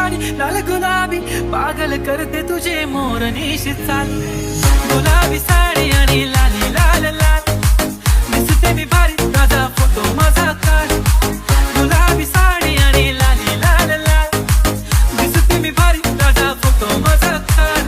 साडी लाल गुलाबी पागल करते तुझे मोरनीश चाल. गुलाबी साडी आणि लाली लाल लाल दिसते मी भारी ताजा फोटो माझा काढ. गुलाबी साडी आणि लाली लाल लाल दिसते मी भारी ताजा फोटो माझा काढ.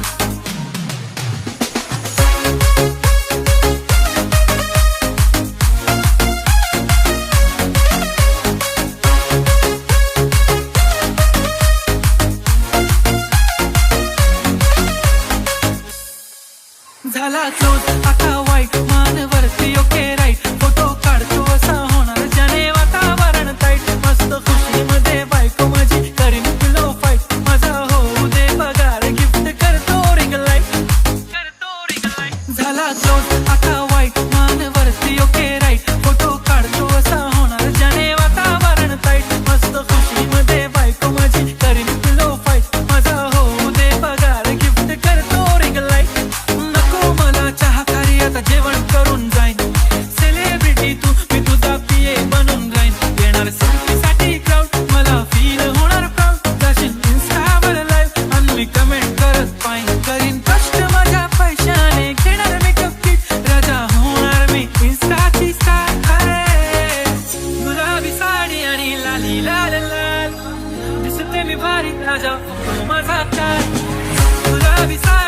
झाला क्लोज आता वाईट मानवरती ओके राईट फोटो काढतो असा होणार ज्याने वातावरण टाईट. मस्त खुशी मध्ये बायको माझी करीन पिलो फाईट. माझा होऊ दे पगार गिफ्ट करतो रिंग लाईट. झाला क्लोज आता वाईट मानवरती ओके राईट फोटो काढतो असा होणार ज्याने वातावरण टाईट. मस्त खुशी मध्ये बायको माझी करीन पिलो फाईट. माझा होऊ दे पगार गिफ्ट करतो रिंग लाईट. आता जेवण करून जाईन सेलिब्रिटी तू मी तुझा पीए बनून राहीन. येणार सेल्फीसाठी क्राऊड मला फील होणार प्राऊड. जाशील इन्स्टावर लाईव्ह आणि मी कमेंट करत पाहिन. करीन कष्ट माझ्या पैशाने घेणार मेकअप किट. राजा होणार मी इन्स्टाची स्टार. गुलाबी साडी आणि लाली लाल लाल दिसते मी भारी राजा माझा काय. गुलाबी साडी